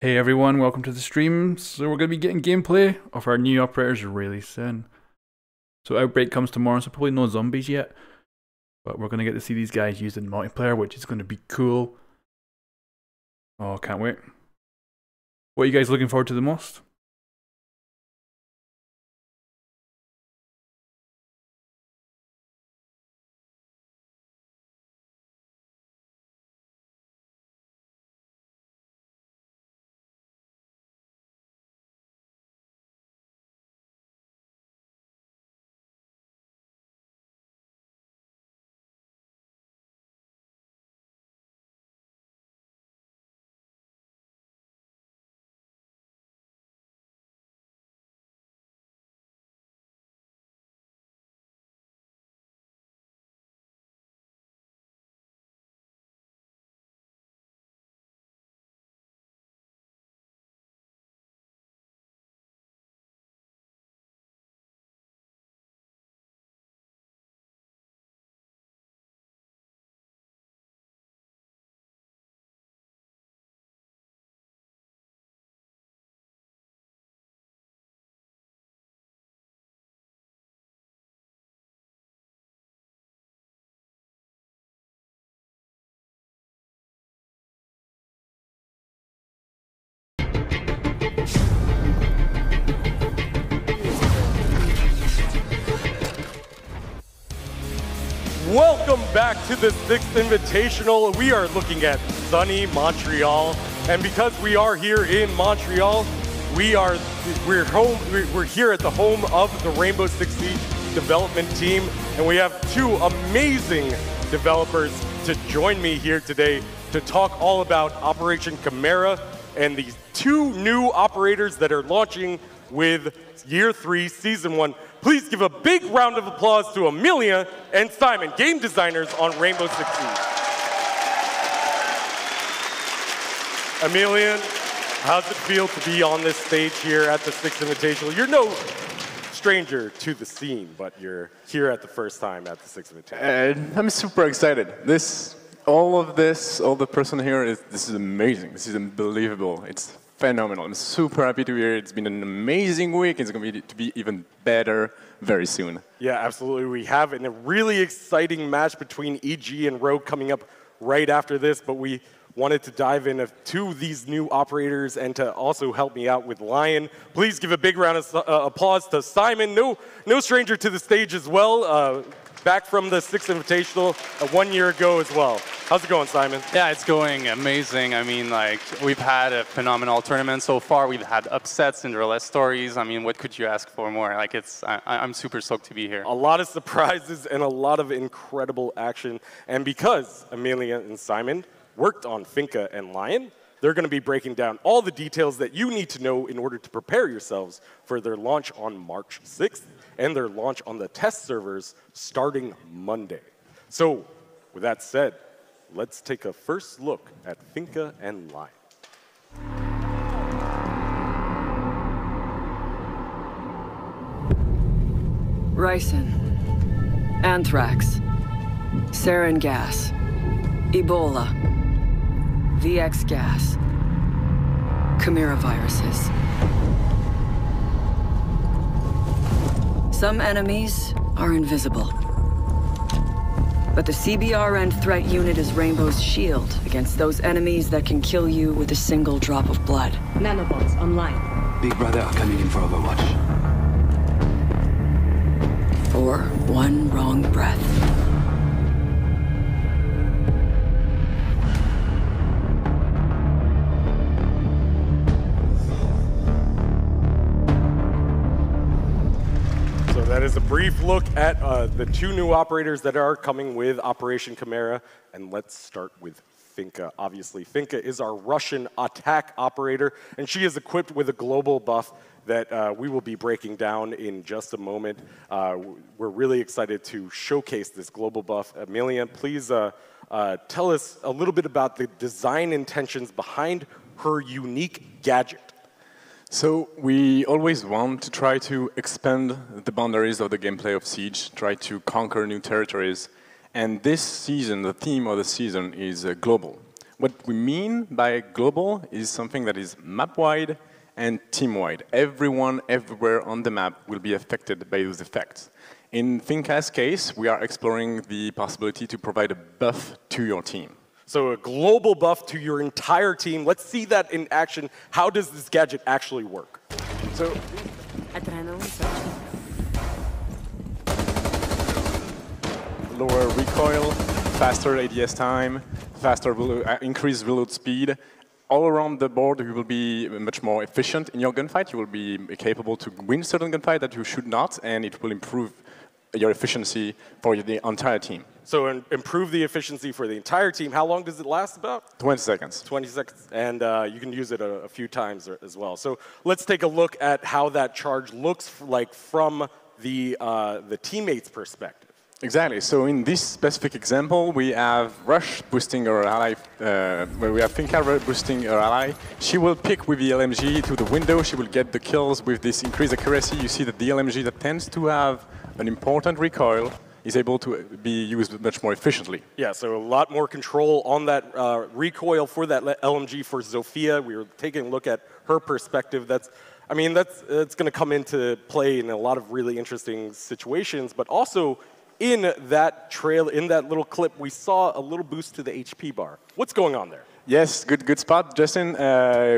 Hey everyone, welcome to the stream. So we're going to be getting gameplay of our new operators really soon. So Outbreak comes tomorrow, so probably no zombies yet. But we're going to get to see these guys used in multiplayer, which is going to be cool. Oh, can't wait. What are you guys looking forward to the most? Welcome back to the 6th Invitational. We are looking at sunny Montreal, and because we are here in Montreal, we're here at the home of the Rainbow Six Siege development team, and we have two amazing developers to join me here today to talk all about Operation Chimera and these two new operators that are launching with Year 3, Season 1. Please give a big round of applause to Amelia and Simon, game designers on Rainbow Six Siege. Amelia, how's it feel to be on this stage here at the 6th Invitational? You're no stranger to the scene, but you're here at the first time at the 6th Invitational. I'm super excited. All the person here, this is amazing. This is unbelievable. It's phenomenal. I'm super happy to be here. It's been an amazing week. It's going to be even better very soon. Yeah, absolutely. We have a really exciting match between EG and Rogue coming up right after this, but we wanted to dive into two of these new operators and to also help me out with Lion. Please give a big round of applause to Simon. No stranger to the stage as well. Back from the 6th Invitational 1 year ago as well. How's it going, Simon? Yeah, it's going amazing. I mean, like, we've had a phenomenal tournament so far. We've had upsets, Cinderella stories. I mean, what could you ask for more? Like, I'm super stoked to be here. A lot of surprises and a lot of incredible action. And because Amelia and Simon worked on Finca and Lion, they're going to be breaking down all the details that you need to know in order to prepare yourselves for their launch on March 6th and their launch on the test servers starting Monday. So, with that said, let's take a first look at Finca and Lion. Ricin, anthrax, sarin gas, Ebola, VX gas, Chimera viruses. Some enemies are invisible. But the CBRN threat unit is Rainbow's shield against those enemies that can kill you with a single drop of blood. Nanobots online. Big Brother are coming in for Overwatch. Or one wrong breath. That is a brief look at the two new operators that are coming with Operation Chimera. And let's start with Finca. Obviously, Finca is our Russian attack operator, and she is equipped with a global buff that we will be breaking down in just a moment. We're really excited to showcase this global buff. Amelia, please tell us a little bit about the design intentions behind her unique gadget. So we always want to try to expand the boundaries of the gameplay of Siege, try to conquer new territories. And this season, the theme of the season is global. What we mean by global is something that is map-wide and team-wide. Everyone, everywhere on the map will be affected by those effects. In Finca's case, we are exploring the possibility to provide a buff to your team. So a global buff to your entire team. Let's see that in action. How does this gadget actually work? So, lower recoil, faster ADS time, faster increased reload speed. All around the board, you will be much more efficient in your gunfight. You will be capable to win certain gunfight that you should not, and it will improve your efficiency for the entire team. So improve the efficiency for the entire team. How long does it last about? 20 seconds. 20 seconds. And you can use it a few times as well. So let's take a look at how that charge looks like from the teammate's perspective. Exactly. So in this specific example, we have Rush boosting her ally, where we have Finca boosting her ally. She will pick with the LMG to the window. She will get the kills with this increased accuracy. You see that the LMG that tends to have an important recoil is able to be used much more efficiently. Yeah, so a lot more control on that recoil for that LMG for Zofia. We were taking a look at her perspective. That's going to come into play in a lot of really interesting situations, but also in that little clip, we saw a little boost to the HP bar. What's going on there? Yes, good spot, Justin.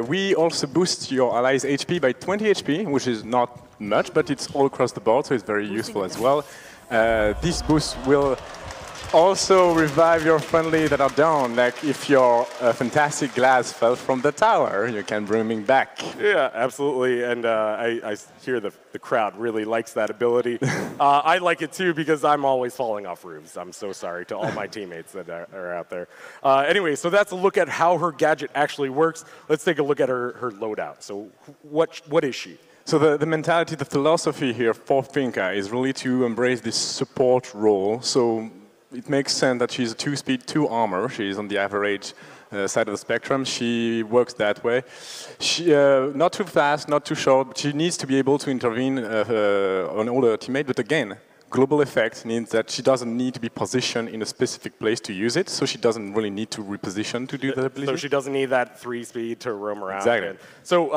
We also boost your allies' HP by 20 HP, which is not much, but it's all across the board, so it's very useful as well. This boost will also revive your friendly that are down. Like if your fantastic glass fell from the tower, you can bring him back. Yeah, absolutely. And I hear the crowd really likes that ability. I like it too because I'm always falling off roofs. I'm so sorry to all my teammates that are out there. Anyway, so that's a look at how her gadget actually works. Let's take a look at her loadout. So what is she? So the mentality, the philosophy here for Finca is really to embrace this support role. So it makes sense that she's a 2-speed, 2 armor. She's on the average side of the spectrum. She works that way. She, not too fast, not too short, but she needs to be able to intervene on all her teammates. But again, global effect means that she doesn't need to be positioned in a specific place to use it, so she doesn't really need to reposition to do that ability. So she doesn't need that 3-speed to roam around. Exactly. So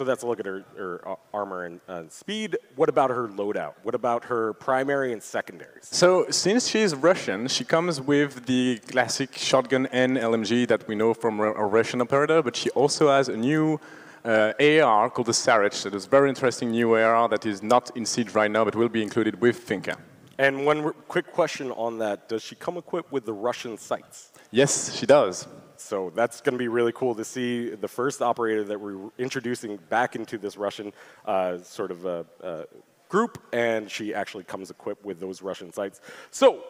that's a look at her armor and speed. What about her loadout? What about her primary and secondaries? So since she's Russian, she comes with the classic shotgun and LMG that we know from a Russian operator, but she also has a new AR called the Sarich. That is a very interesting new AR that is not in Siege right now, but will be included with Finca. And one quick question on that. Does she come equipped with the Russian sights? Yes, she does. So that's going to be really cool to see the first operator that we're introducing back into this Russian group, and she actually comes equipped with those Russian sights. So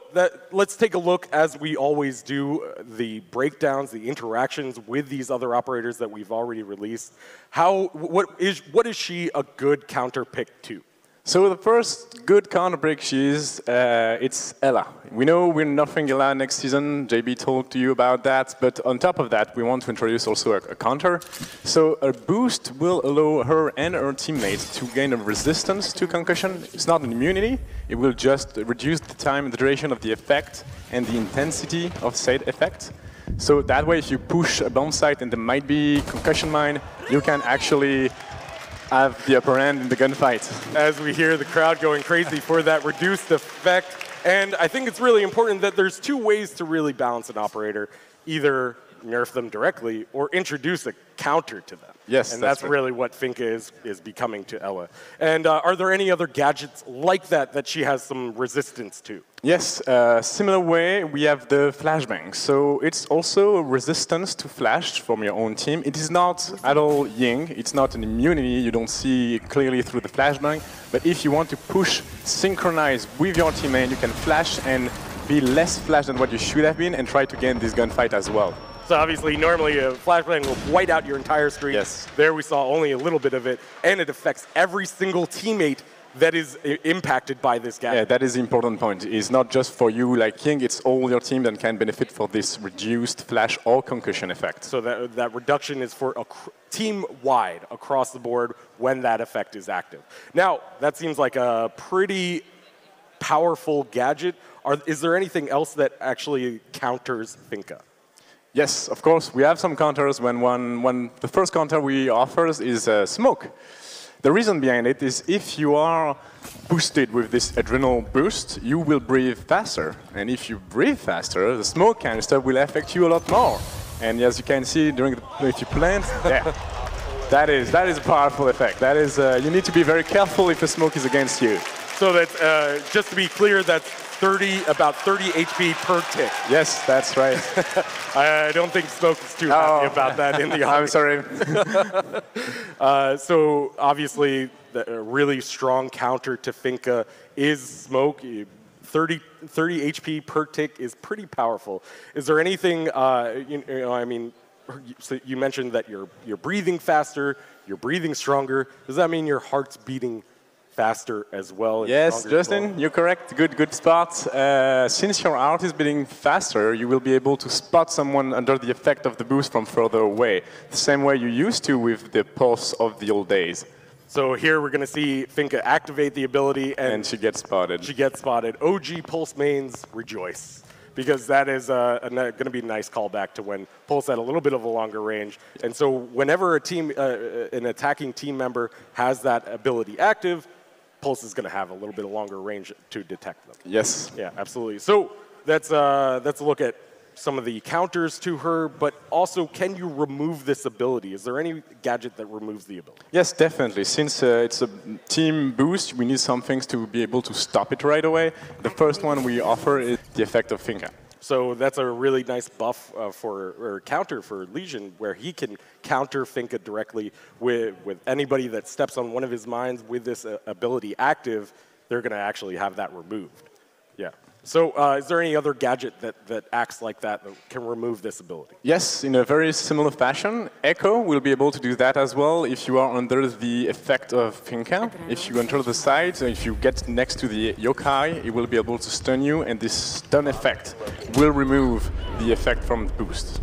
let's take a look, as we always do, the breakdowns, the interactions with these other operators that we've already released. What is she a good counter pick to? So the first good counter pick it's Ella. We know we're nerfing Ella next season. JB talked to you about that, but on top of that, we want to introduce also a counter. So a boost will allow her and her teammates to gain a resistance to concussion. It's not an immunity. It will just reduce the time and the duration of the effect and the intensity of said effect. So that way, if you push a bomb site and there might be concussion mine, you can actually have the upper hand in the gunfight. As we hear the crowd going crazy for that reduced effect. And I think it's really important that there's 2 ways to really balance an operator. Either nerf them directly or introduce a counter to them. Yes, and that's right. really what Finca is becoming to Ella. And are there any other gadgets like that she has some resistance to? Yes, similar way, we have the flashbang. So it's also a resistance to flash from your own team. It is not at all Ying. It's not an immunity. You don't see clearly through the flashbang. But if you want to push, synchronize with your teammate, you can flash and be less flash than what you should have been and try to gain this gunfight as well. So obviously, normally a flashbang will white out your entire screen. Yes. There we saw only a little bit of it, and it affects every single teammate that is impacted by this gadget. Yeah, that is the important point. It's not just for you like King, it's all your team that can benefit for this reduced flash or concussion effect. So that reduction is for a team-wide, across the board, when that effect is active. Now, that seems like a pretty powerful gadget. Is there anything else that actually counters Finca? Yes, of course. We have some counters when the first counter we offer is smoke. The reason behind it is if you are boosted with this adrenal boost, you will breathe faster. And if you breathe faster, the smoke canister will affect you a lot more. And as you can see, if you plant, that is a powerful effect. That is, you need to be very careful if the smoke is against you. So that's, just to be clear, that's about 30 HP per tick. Yes, that's right. I don't think Smoke is too happy about that in the I'm sorry. So obviously, a really strong counter to Finca is Smoke. 30 HP per tick is pretty powerful. Is there anything, I mean, so you mentioned that you're breathing faster, you're breathing stronger. Does that mean your heart's beating faster as well? Yes, Justin, you're correct. Good spot. Since your heart is beating faster, you will be able to spot someone under the effect of the boost from further away, the same way you used to with the pulse of the old days. So here we're going to see Finca activate the ability, and she gets spotted. She gets spotted. OG Pulse mains rejoice, because that is going to be a nice callback to when Pulse had a little bit of a longer range. And so whenever a team, an attacking team member has that ability active, Pulse is going to have a little bit of longer range to detect them. Yes. Yeah, absolutely. So that's a look at some of the counters to her, but also, can you remove this ability? Is there any gadget that removes the ability? Yes, definitely. Since it's a team boost, we need some things to be able to stop it right away. The first one we offer is the effect of Finca. So that's a really nice buff or counter for Legion, where he can counter Finca directly with anybody that steps on one of his mines with this ability active. They're going to actually have that removed. Yeah. So is there any other gadget that acts like that can remove this ability? Yes, in a very similar fashion. Echo will be able to do that as well if you are under the effect of Finca. If you enter the site, if you get next to the yokai, it will be able to stun you, and this stun effect will remove the effect from the boost.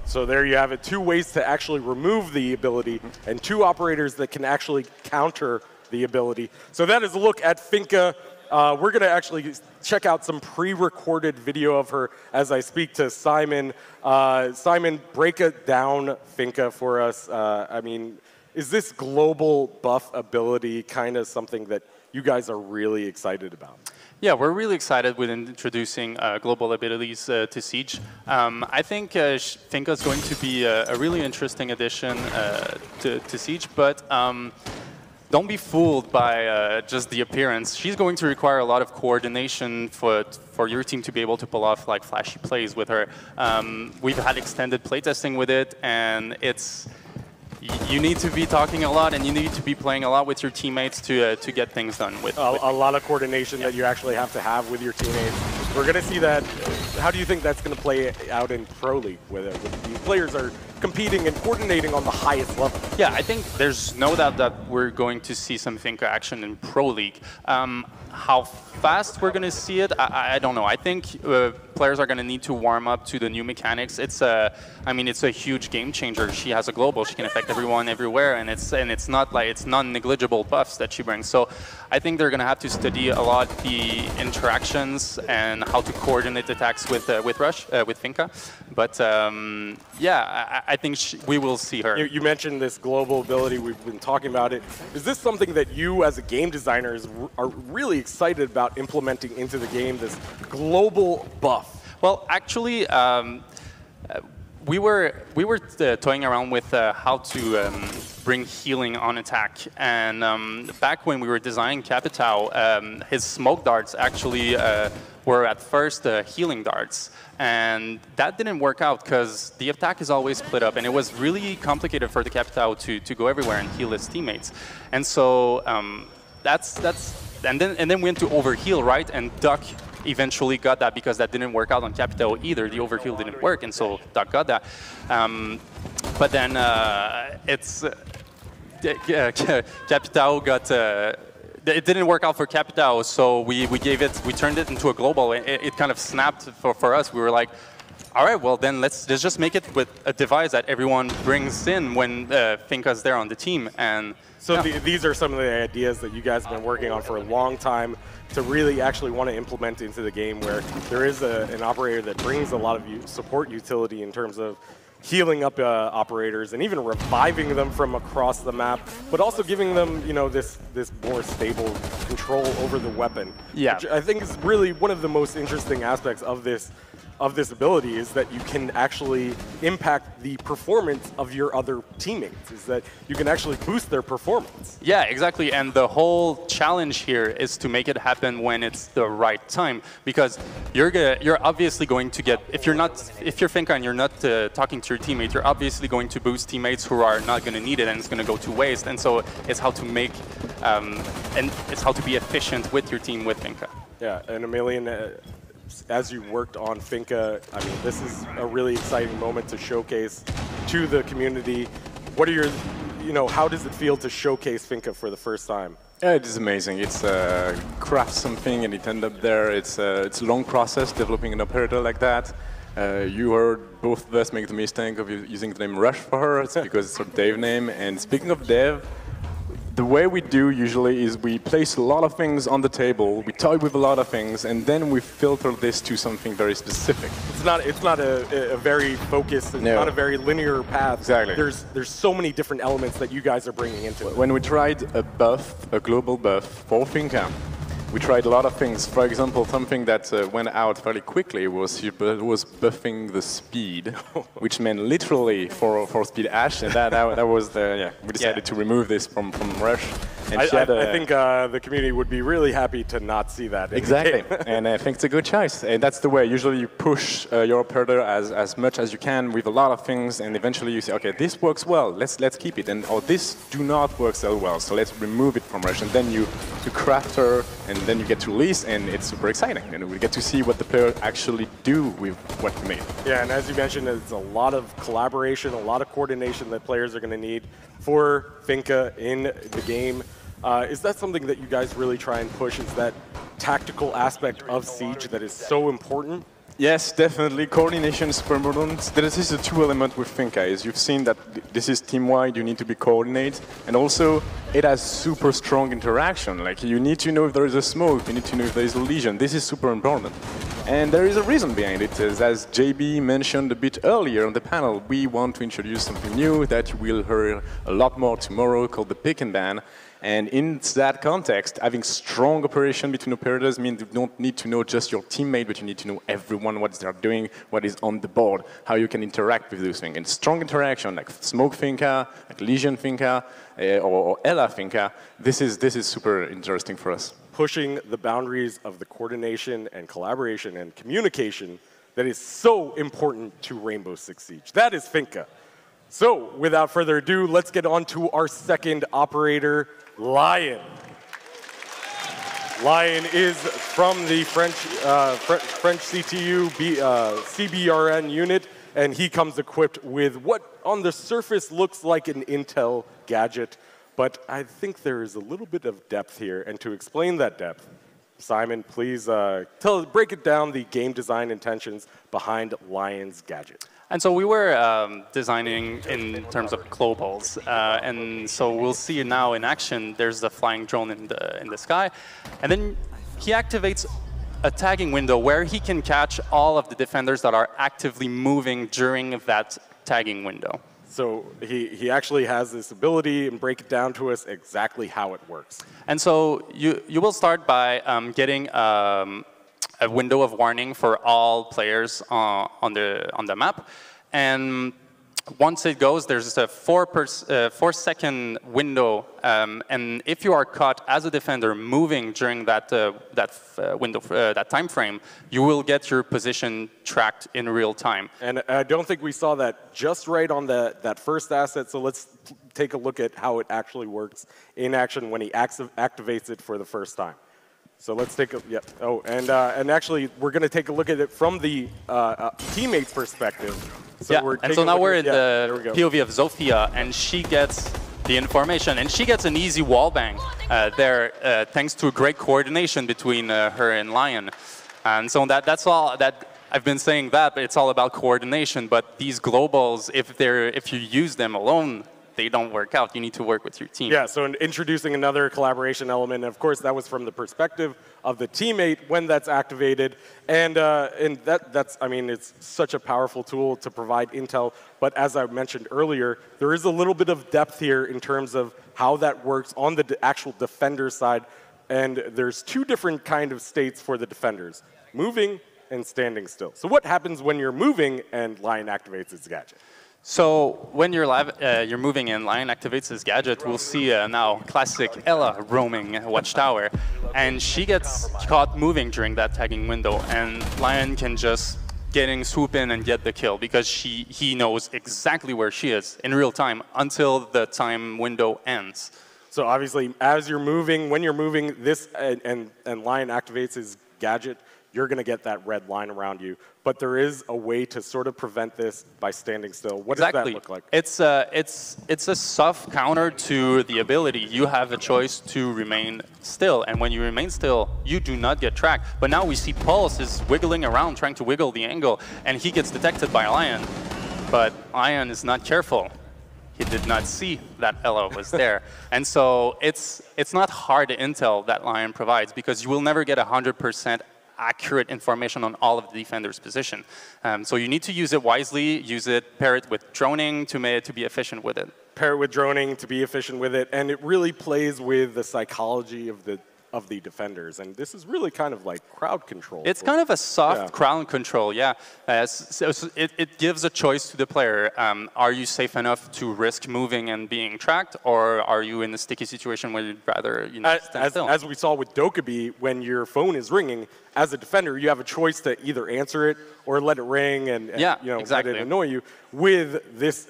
So there you have it, 2 ways to actually remove the ability and 2 operators that can actually counter the ability. So that is a look at Finca. We're going to actually check out some pre-recorded video of her as I speak to Simon. Simon, break it down, Finca, for us. I mean, is this global buff ability kind of something that you guys are really excited about? Yeah, we're really excited with introducing global abilities to Siege. I think Finca is going to be a really interesting addition to Siege, but don't be fooled by just the appearance. She's going to require a lot of coordination for your team to be able to pull off like flashy plays with her. We've had extended playtesting with it, and you need to be talking a lot, and you need to be playing a lot with your teammates to get things done with. A lot of coordination that you actually have to have with your teammates. We're going to see that. How do you think that's going to play out in Pro League, where the players are competing and coordinating on the highest level? Yeah, I think there's no doubt that we're going to see some Finca action in Pro League. How fast we're going to see it, I don't know. I think players are going to need to warm up to the new mechanics. I mean, it's a huge game changer. She has a global. She can affect everyone everywhere, and it's not like it's non-negligible buffs that she brings. So I think they're going to have to study a lot the interactions and how to coordinate attacks with Finca. But yeah, I think we will see her. You mentioned this global ability. We've been talking about it. Is this something that you, as a game designer, are really excited about implementing into the game, this global buff? Well, actually, we were toying around with how to bring healing on attack. And back when we were designing Capitao, his smoke darts actually were at first healing darts. And that didn't work out because the attack is always split up, and it was really complicated for the Capitao to go everywhere and heal his teammates. And so and then we went to overheal, right? And Duck eventually got that because that didn't work out on Capitao either. The overheal didn't work, and so Duck got that. But then Capitao got. It didn't work out for Capitao, so we turned it into a global. It kind of snapped for us. We were like, All right, well then let's just make it with a device that everyone brings in when Finca's there on the team. And so these are some of the ideas that you guys have been working on for a long time to really actually want to implement into the game, where there is an operator that brings a lot of support utility in terms of healing up operators and even reviving them from across the map, but also giving them, you know, this more stable control over the weapon. Yeah. Which I think is really one of the most interesting aspects of this ability, is that you can actually impact the performance of your other teammates, is that you can actually boost their performance. Yeah, exactly. And the whole challenge here is to make it happen when it's the right time, because you're obviously going to get, if you're Finca and you're not talking to your teammates, you're obviously going to boost teammates who are not going to need it, and it's going to go to waste. And so it's how to make and it's how to be efficient with your team with Finca. Yeah, and Emilian, as you worked on Finca, I mean, this is a really exciting moment to showcase to the community. What are your, you know, how does it feel to showcase Finca for the first time? Yeah, it is amazing. It's craft something and it end up there. It's a long process developing an operator like that. You heard both of us make the mistake of using the name Rush for her. It's because it's her dev name. And speaking of dev, the way we do usually is we place a lot of things on the table, we toy with a lot of things, and then we filter this to something very specific. It's not a very focused, it's not a very linear path. Exactly. There's so many different elements that you guys are bringing into it. When we tried a global buff for Finca, we tried a lot of things. For example, something that went out fairly quickly was buffing the speed, which meant literally for speed Ash, and that was we decided to remove this from Rush. And I think the community would be really happy to not see that. Exactly, and I think it's a good choice. And that's the way. Usually you push your operator as much as you can with a lot of things, and eventually you say, okay, this works well, let's keep it, and this do not work so well, so let's remove it from Rush. And then you craft her, and then you get to release, and it's super exciting. And we get to see what the player actually do with what you made. Yeah, and as you mentioned, it's a lot of collaboration, a lot of coordination that players are going to need for Finca in the game. Is that something that you guys really try and push? Is that tactical aspect of Siege that is so important? Yes, definitely. Coordination is super important. This is a two element with Finca. Is you've seen that this is team-wide, you need to be coordinated, and also it has super strong interaction. Like, you need to know if there is a smoke, you need to know if there is a lesion. This is super important. And there is a reason behind it. As JB mentioned a bit earlier on the panel, we want to introduce something new that you will hear a lot more tomorrow, called the pick and ban. And in that context, having strong operation between operators means you don't need to know just your teammate, but you need to know everyone, what they're doing, what is on the board, how you can interact with those things. And strong interaction, like Smoke Finca, like Legion Finca, or Ella Finca, this is super interesting for us. Pushing the boundaries of the coordination and collaboration and communication that is so important to Rainbow Six Siege. That is Finca. So, without further ado, let's get on to our second operator, Lion. Lion is from the French CTU CBRN unit, and he comes equipped with what on the surface looks like an Intel gadget, but I think there is a little bit of depth here, and to explain that depth, Simon, please break it down, the game design intentions behind Lion's gadget. And so we were designing in terms of globals, and so we'll see now in action. There's the flying drone in the sky, and then he activates a tagging window where he can catch all of the defenders that are actively moving during that tagging window. So he actually has this ability, and break it down to us exactly how it works. And so you will start by getting a window of warning for all players on the map, and once it goes, there's a 4-second window, and if you are caught as a defender moving during that that time frame, you will get your position tracked in real time. And I don't think we saw that just right on that first asset. So let's take a look at how it actually works in action when he activates it for the first time. So let's take a and actually we're going to take a look at it from the teammate's perspective. So and so now we're in the POV of Zofia, and she gets the information, and she gets an easy wallbang there, thanks to a great coordination between her and Lion. And so that's all. That I've been saying that, but it's all about coordination. But these globals, if you use them alone, they don't work out. You need to work with your team. Yeah, so introducing another collaboration element, of course, that was from the perspective of the teammate when that's activated. And that's, I mean, it's such a powerful tool to provide intel. But as I mentioned earlier, there is a little bit of depth here in terms of how that works on the actual defender side. And there's two different kind of states for the defenders, moving and standing still. So what happens when you're moving and Lion activates its gadget? So when you're moving and Lion activates his gadget, we'll see now classic Ella roaming Watchtower. And she gets caught moving during that tagging window. And Lion can just swoop in and get the kill because he knows exactly where she is in real time until the time window ends. So obviously, as you're moving, when you're moving this and Lion activates his gadget, you're going to get that red line around you. But there is a way to sort of prevent this by standing still. What does that look like? It's a soft counter to the ability. You have a choice to remain still. And when you remain still, you do not get tracked. But now we see Pulse is wiggling around, trying to wiggle the angle. And he gets detected by Lion. But Lion is not careful. He did not see that Ella was there. And so it's not hard intel that Lion provides because you will never get 100% accurate information on all of the defender's position. So you need to use it wisely, pair it with droning to be efficient with it. Pair it with droning to be efficient with it, and it really plays with the psychology of the defenders. And this is really kind of like crowd control. It's kind of a soft crowd control, yeah. So it gives a choice to the player. Are you safe enough to risk moving and being tracked, or are you in a sticky situation where you'd rather stand still? As we saw with Dokkaebi, when your phone is ringing, as a defender, you have a choice to either answer it or let it ring and let it annoy you. With this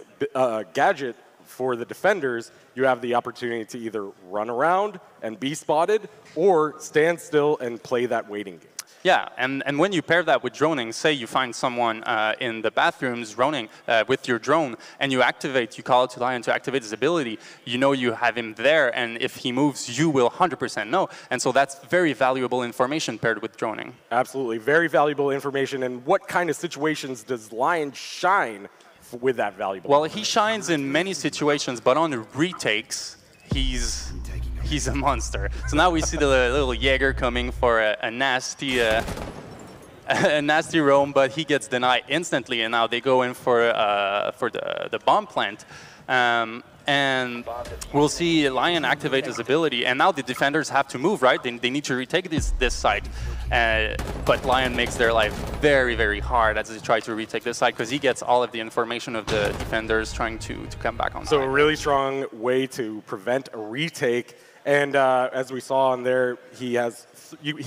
gadget, for the defenders, you have the opportunity to either run around and be spotted or stand still and play that waiting game. Yeah, and when you pair that with droning, say you find someone in the bathrooms droning with your drone, and you call out to Lion to activate his ability, you know you have him there, and if he moves, you will 100% know. And so that's very valuable information paired with droning. Absolutely, very valuable information. And what kind of situations does Lion shine with that valuable? Well, he shines in many situations, but on the retakes, he's a monster. So now we see the little Jaeger coming for a nasty roam, but he gets denied instantly, and now they go in for the bomb plant. And we'll see Lion activate his ability, and now the defenders have to move, right? They need to retake this site. But Lion makes their life very, very hard as they try to retake this site because he gets all of the information of the defenders trying to come back on. So a really strong way to prevent a retake. And as we saw on there, he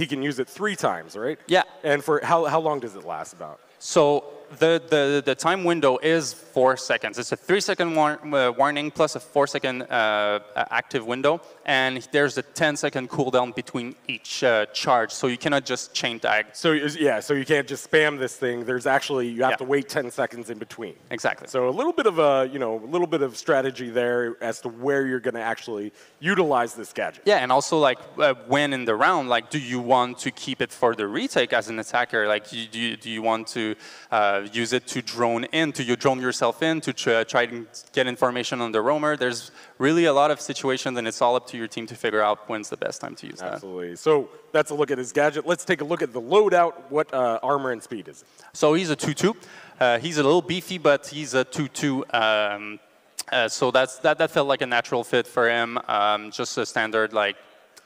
can use it 3 times, right? Yeah. And for how long does it last about? So the time window is 4 seconds. It's a 3-second warning plus a 4-second active window, and there's a 10-second cooldown between each charge. So you cannot just chain tag. So yeah, so you can't just spam this thing. There's actually you have to wait 10 seconds in between. Exactly. So a little bit of a strategy there as to where you're going to actually utilize this gadget. Yeah, and also like when in the round, like do you want to keep it for the retake as an attacker? Like do you want to use it to drone yourself in to try to get information on the roamer? There's really a lot of situations, and it's all up to your team to figure out when's the best time to use that. Absolutely. So that's a look at his gadget. Let's take a look at the loadout. What armor and speed is it? So he's a 2-2. He's a little beefy, but he's a 2-2. So that felt like a natural fit for him. Just a standard like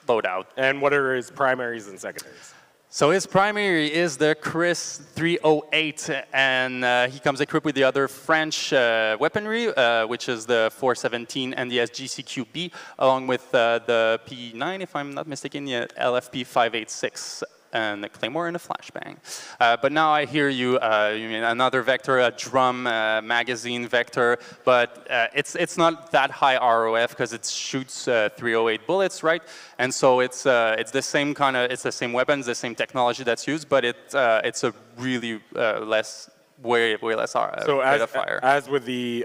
loadout. And what are his primaries and secondaries? So his primary is the Chris 308, and he comes equipped with the other French weaponry, which is the 417 and the SGCQB, along with the P9, if I'm not mistaken, the LFP 586. And a Claymore and a flashbang. But now I hear you, you mean another vector, a drum magazine vector, but it's not that high ROF because it shoots 308 bullets, right? And so it's the same kind of, it's the same weapons, the same technology that's used, but it's a really less way less so rate of fire. as with the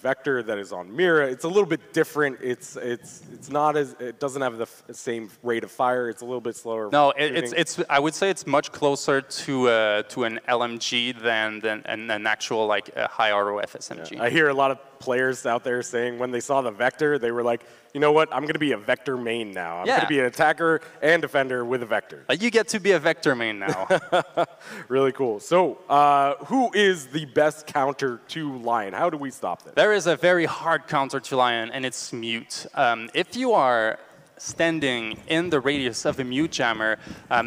vector that is on Mira, it's a little bit different. It's not as, it doesn't have the same rate of fire. It's a little bit slower. No, it's I would say it's much closer to an LMG than an actual like high ROF SMG. Yeah. I hear a lot of players out there saying when they saw the vector, they were like, you know what, I'm going to be a vector main now. I'm going to be an attacker and defender with a vector. You get to be a vector main now. Really cool. So who is the best counter to Lion? How do we stop this? There is a very hard counter to Lion, and it's mute. If you are standing in the radius of a mute jammer,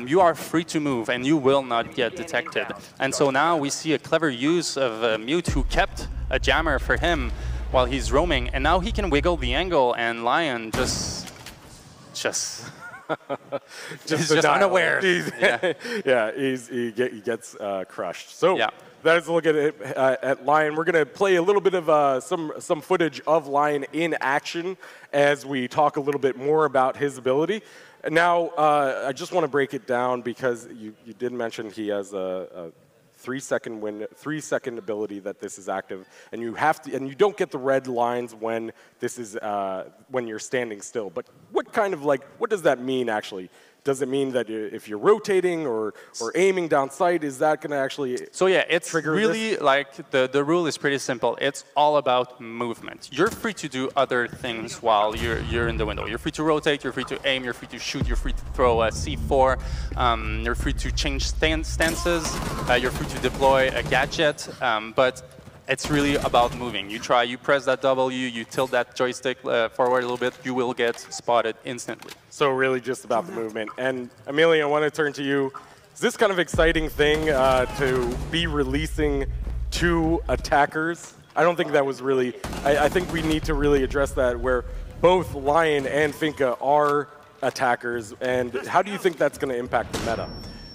you are free to move and you will not get detected. And so now we see a clever use of mute who kept a jammer for him while he's roaming, and now he can wiggle the angle, and Lion just unaware. He gets crushed. So that's a look at it at Lion. We're going to play a little bit of some footage of Lion in action as we talk a little bit more about his ability. Now, I just want to break it down because you did mention he has a 3-second ability that this is active, and you don't get the red lines when this is when you're standing still. But what does that mean actually? Does it mean that if you're rotating or aiming down sight, is that going to actually So yeah, it's really like the rule is pretty simple. It's all about movement. You're free to do other things while you're in the window. You're free to rotate, you're free to aim, you're free to shoot, you're free to throw a C4, you're free to change stances, you're free to deploy a gadget, but it's really about moving. You press that W, you tilt that joystick forward a little bit, you will get spotted instantly. So really just about the movement. And Amelia, I want to turn to you. Is this kind of exciting thing to be releasing 2 attackers? I don't think that was really, I think we need to really address that where both Lion and Finca are attackers, and how do you think that's going to impact the meta?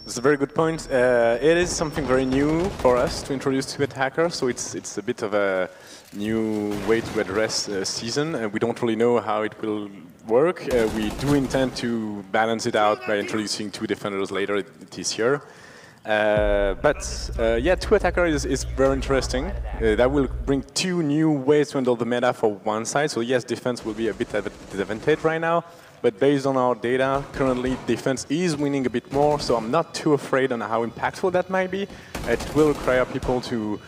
That's a very good point. It is something very new for us to introduce 2 attackers, so it's a bit of a new way to address season, and we don't really know how it will work. We do intend to balance it out by introducing 2 defenders later this year. Yeah, 2 attackers is very interesting. That will bring 2 new ways to handle the meta for one side. So yes, defense will be a bit at a disadvantage right now. But based on our data, currently defense is winning a bit more, so I'm not too afraid on how impactful that might be. It will require people to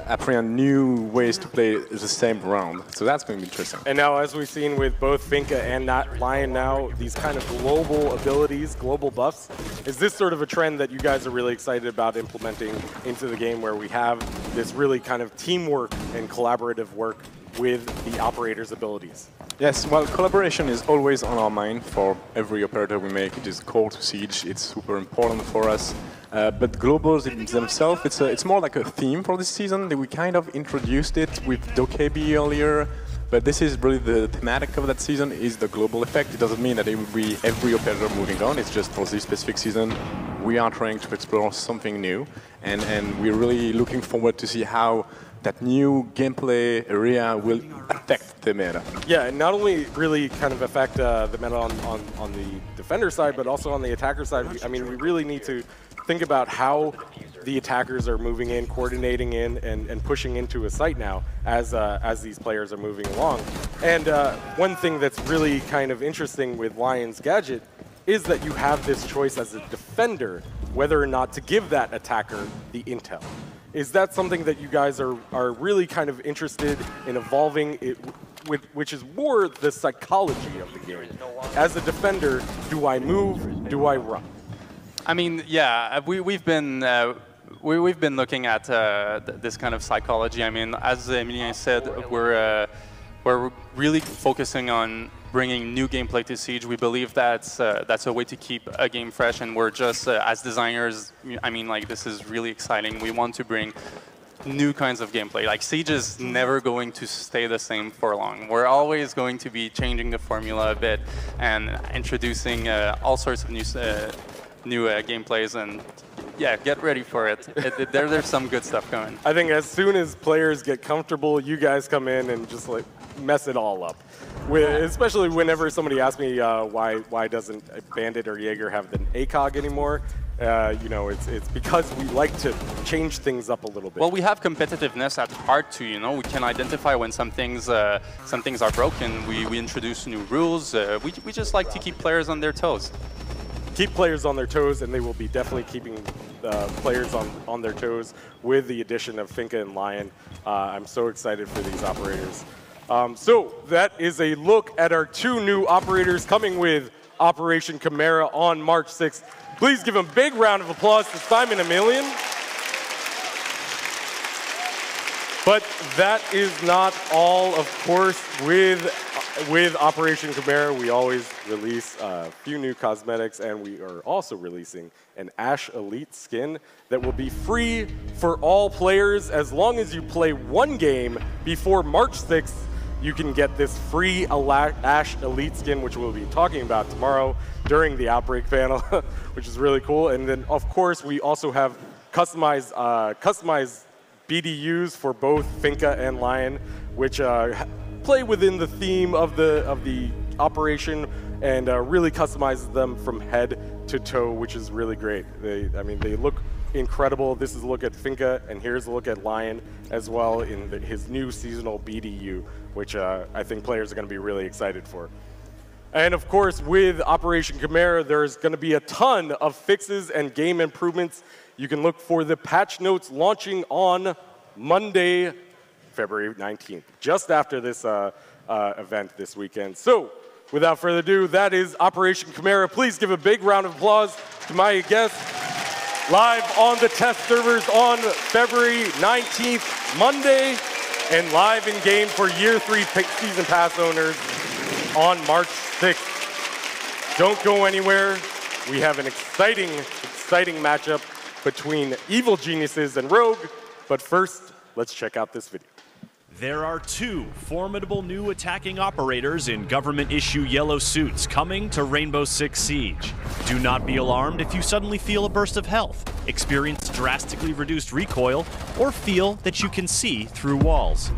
apprehend new ways to play the same round. So that's going to be interesting. And now, as we've seen with both Finca and Lion now, these kind of global abilities, global buffs, is this sort of a trend that you guys are really excited about implementing into the game where we have this really kind of teamwork and collaborative work with the operator's abilities? Yes, well, collaboration is always on our mind for every operator we make. It is core to Siege. It's super important for us. But globals themselves, it's more like a theme for this season. We kind of introduced it with Dokebi earlier, but this is really the thematic of that season is the global effect. It doesn't mean that it will be every operator moving on. It's just for this specific season, we are trying to explore something new, and we're really looking forward to see how that new gameplay area will affect the meta. Yeah, and not only really kind of affect the meta on the defender side, but also on the attacker side. I mean, we really need to think about how the attackers are moving in, coordinating in, and pushing into a site now as these players are moving along. And one thing that's really kind of interesting with Lion's gadget is that you have this choice as a defender whether or not to give that attacker the intel. Is that something that you guys are really kind of interested in evolving, which is more the psychology of the game? As a defender, do I move? Do I run? I mean, yeah, we've been looking at this kind of psychology. I mean, as Emilien said, we're really focusing on bringing new gameplay to Siege. We believe that's a way to keep a game fresh, and we're just as designers. I mean, like, this is really exciting. We want to bring new kinds of gameplay. Like, Siege is never going to stay the same for long. We're always going to be changing the formula a bit and introducing all sorts of new gameplays, and yeah, get ready for it. There's some good stuff coming. I think as soon as players get comfortable, you guys come in and just like mess it all up. Especially whenever somebody asks me why doesn't Bandit or Jaeger have the ACOG anymore, you know, it's because we like to change things up a little bit. Well, we have competitiveness at heart too, you know. We can identify when some things are broken. We introduce new rules. We just like to keep players on their toes. Keep players on their toes, and they will be definitely keeping players on their toes with the addition of Finca and Lion. I'm so excited for these operators. So that is a look at our 2 new operators coming with Operation Chimera on March 6th. Please give a big round of applause to Simon Emilian. But that is not all, of course. With Operation Chimera, we always release a few new cosmetics, and we are also releasing an Ash Elite skin that will be free for all players. As long as you play 1 game before March 6th, you can get this free Ash Elite skin, which we'll be talking about tomorrow during the Outbreak panel, which is really cool. And then, of course, we also have customized BDUs for both Finca and Lion, which play within the theme of the operation and really customizes them from head to toe, which is really great. I mean, they look incredible. This is a look at Finca, and here's a look at Lion as well in his new seasonal BDU, which I think players are going to be really excited for. And of course, with Operation Chimera, there's going to be a ton of fixes and game improvements. You can look for the patch notes launching on Monday, February 19th, just after this event this weekend. So, without further ado, that is Operation Chimera. Please give a big round of applause to my guests. Live on the test servers on February 19th, Monday, and live in game for Year 3 Season Pass owners on March 6th. Don't go anywhere. We have an exciting matchup between Evil Geniuses and Rogue. But first, let's check out this video. There are 2 formidable new attacking operators in government-issue yellow suits coming to Rainbow Six Siege. Do not be alarmed if you suddenly feel a burst of health, experience drastically reduced recoil, or feel that you can see through walls.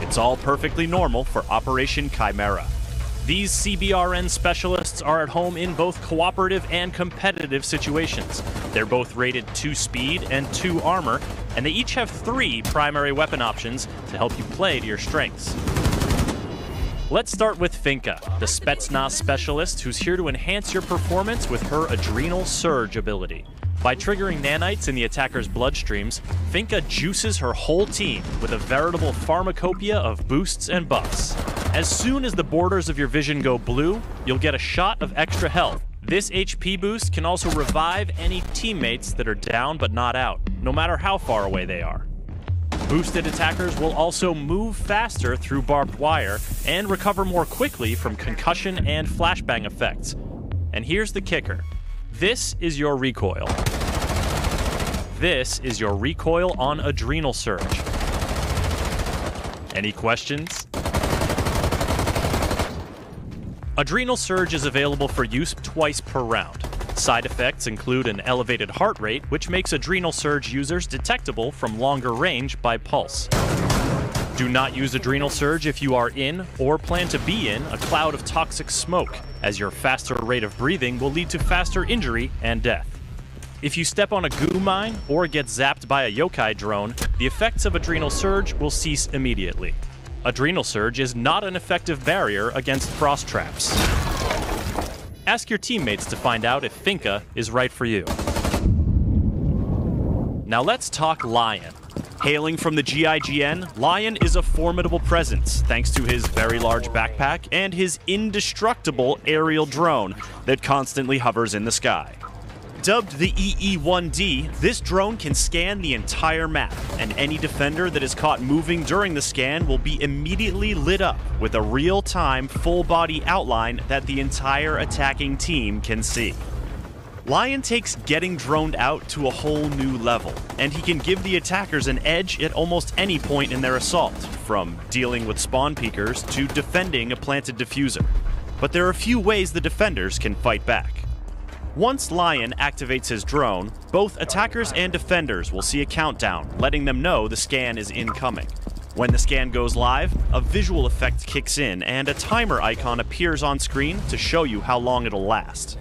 It's all perfectly normal for Operation Chimera. These CBRN specialists are at home in both cooperative and competitive situations. They're both rated 2 speed and 2 armor, and they each have 3 primary weapon options to help you play to your strengths. Let's start with Finca, the Spetsnaz specialist who's here to enhance your performance with her Adrenal Surge ability. By triggering nanites in the attacker's bloodstreams, Finca juices her whole team with a veritable pharmacopoeia of boosts and buffs. As soon as the borders of your vision go blue, you'll get a shot of extra health. This HP boost can also revive any teammates that are down but not out, no matter how far away they are. Boosted attackers will also move faster through barbed wire and recover more quickly from concussion and flashbang effects. And here's the kicker. This is your recoil. This is your recoil on Adrenal Surge. Any questions? Adrenal Surge is available for use twice per round. Side effects include an elevated heart rate, which makes Adrenal Surge users detectable from longer range by pulse. Do not use Adrenal Surge if you are in or plan to be in a cloud of toxic smoke, as your faster rate of breathing will lead to faster injury and death. If you step on a goo mine or get zapped by a yokai drone, the effects of Adrenal Surge will cease immediately. Adrenal Surge is not an effective barrier against frost traps. Ask your teammates to find out if Finca is right for you. Now let's talk Lion. Hailing from the GIGN, Lion is a formidable presence thanks to his very large backpack and his indestructible aerial drone that constantly hovers in the sky. Dubbed the EE-1D, this drone can scan the entire map, and any defender that is caught moving during the scan will be immediately lit up with a real-time, full-body outline that the entire attacking team can see. Lion takes getting droned out to a whole new level, and he can give the attackers an edge at almost any point in their assault, from dealing with spawn peekers to defending a planted diffuser. But there are a few ways the defenders can fight back. Once Lion activates his drone, both attackers and defenders will see a countdown, letting them know the scan is incoming. When the scan goes live, a visual effect kicks in and a timer icon appears on screen to show you how long it'll last.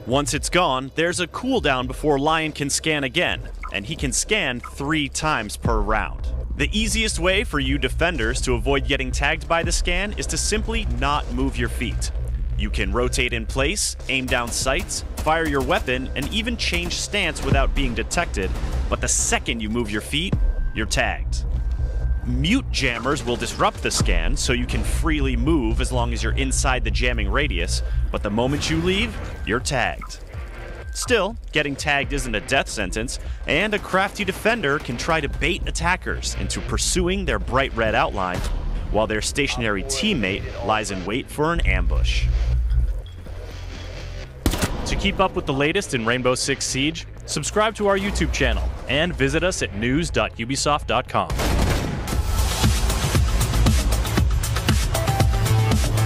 Once it's gone, there's a cooldown before Lion can scan again, and he can scan 3 times per round. The easiest way for you defenders to avoid getting tagged by the scan is to simply not move your feet. You can rotate in place, aim down sights, fire your weapon, and even change stance without being detected, but the second you move your feet, you're tagged. Mute jammers will disrupt the scan, so you can freely move as long as you're inside the jamming radius, but the moment you leave, you're tagged. Still, getting tagged isn't a death sentence, and a crafty defender can try to bait attackers into pursuing their bright red outline, while their stationary teammate lies in wait for an ambush. To keep up with the latest in Rainbow Six Siege, subscribe to our YouTube channel and visit us at news.ubisoft.com.